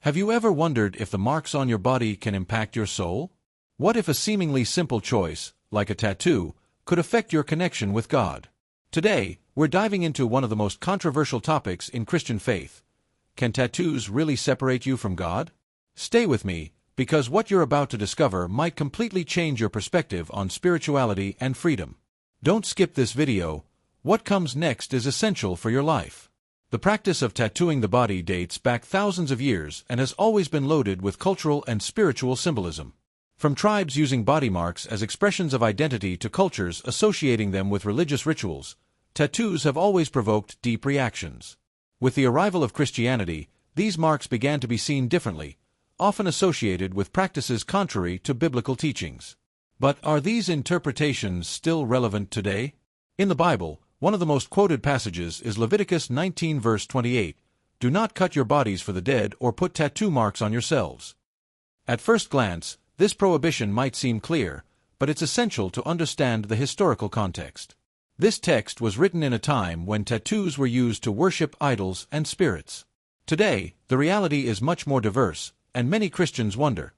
Have you ever wondered if the marks on your body can impact your soul? What if a seemingly simple choice, like a tattoo, could affect your connection with God? Today, we're diving into one of the most controversial topics in Christian faith. Can tattoos really separate you from God? Stay with me, because what you're about to discover might completely change your perspective on spirituality and freedom. Don't skip this video. What comes next is essential for your life. The practice of tattooing the body dates back thousands of years and has always been loaded with cultural and spiritual symbolism. From tribes using body marks as expressions of identity to cultures associating them with religious rituals, tattoos have always provoked deep reactions. With the arrival of Christianity, these marks began to be seen differently, often associated with practices contrary to biblical teachings. But are these interpretations still relevant today? In the Bible, one of the most quoted passages is Leviticus 19 verse 28, "Do not cut your bodies for the dead or put tattoo marks on yourselves." At first glance, this prohibition might seem clear, but it's essential to understand the historical context. This text was written in a time when tattoos were used to worship idols and spirits. Today, the reality is much more diverse, and many Christians wonder,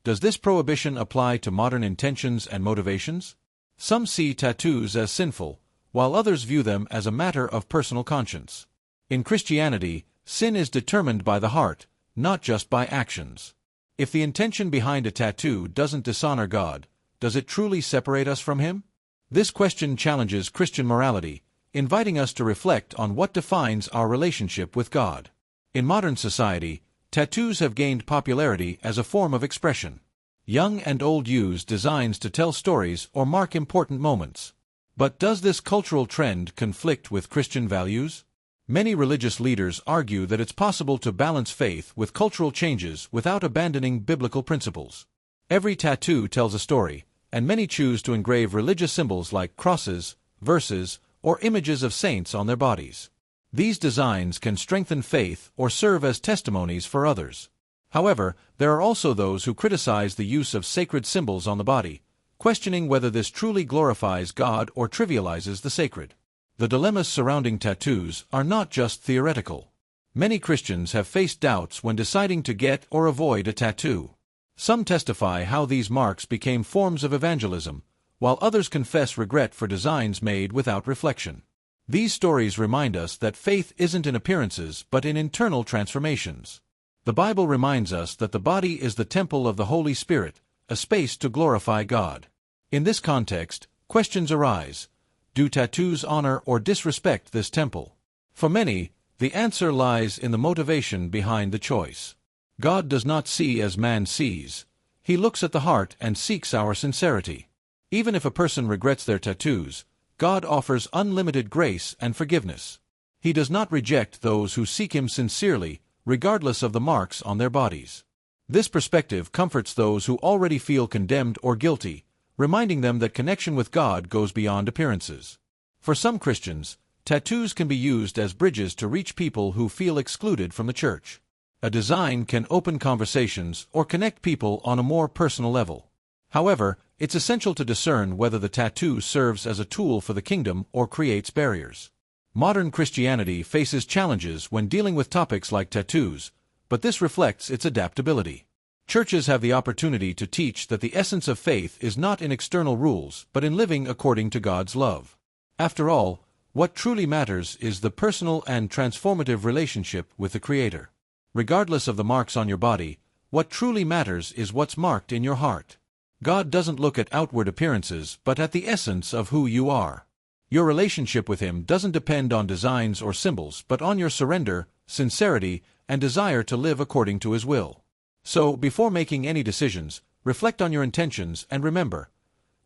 does this prohibition apply to modern intentions and motivations? Some see tattoos as sinful, while others view them as a matter of personal conscience. In Christianity, sin is determined by the heart, not just by actions. If the intention behind a tattoo doesn't dishonor God, does it truly separate us from Him? This question challenges Christian morality, inviting us to reflect on what defines our relationship with God. In modern society, tattoos have gained popularity as a form of expression. Young and old use designs to tell stories or mark important moments. But does this cultural trend conflict with Christian values? Many religious leaders argue that it's possible to balance faith with cultural changes without abandoning biblical principles. Every tattoo tells a story, and many choose to engrave religious symbols like crosses, verses, or images of saints on their bodies. These designs can strengthen faith or serve as testimonies for others. However, there are also those who criticize the use of sacred symbols on the body, questioning whether this truly glorifies God or trivializes the sacred. The dilemmas surrounding tattoos are not just theoretical. Many Christians have faced doubts when deciding to get or avoid a tattoo. Some testify how these marks became forms of evangelism, while others confess regret for designs made without reflection. These stories remind us that faith isn't in appearances but in internal transformations. The Bible reminds us that the body is the temple of the Holy Spirit, a space to glorify God. In this context, questions arise. Do tattoos honor or disrespect this temple? For many, the answer lies in the motivation behind the choice. God does not see as man sees. He looks at the heart and seeks our sincerity. Even if a person regrets their tattoos, God offers unlimited grace and forgiveness. He does not reject those who seek Him sincerely, regardless of the marks on their bodies. This perspective comforts those who already feel condemned or guilty, reminding them that connection with God goes beyond appearances. For some Christians, tattoos can be used as bridges to reach people who feel excluded from the church. A design can open conversations or connect people on a more personal level. However, it's essential to discern whether the tattoo serves as a tool for the kingdom or creates barriers. Modern Christianity faces challenges when dealing with topics like tattoos, but this reflects its adaptability. Churches have the opportunity to teach that the essence of faith is not in external rules but in living according to God's love. After all, what truly matters is the personal and transformative relationship with the Creator. Regardless of the marks on your body, what truly matters is what's marked in your heart. God doesn't look at outward appearances but at the essence of who you are. Your relationship with Him doesn't depend on designs or symbols but on your surrender, sincerity, and desire to live according to His will. So, before making any decisions, reflect on your intentions and remember,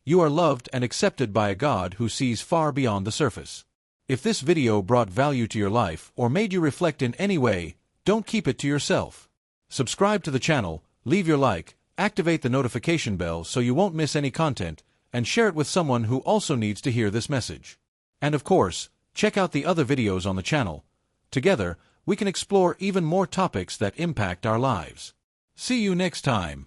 you are loved and accepted by a God who sees far beyond the surface. If this video brought value to your life or made you reflect in any way, don't keep it to yourself. Subscribe to the channel, leave your like, activate the notification bell so you won't miss any content, and share it with someone who also needs to hear this message. And of course, check out the other videos on the channel. Together, we can explore even more topics that impact our lives. See you next time.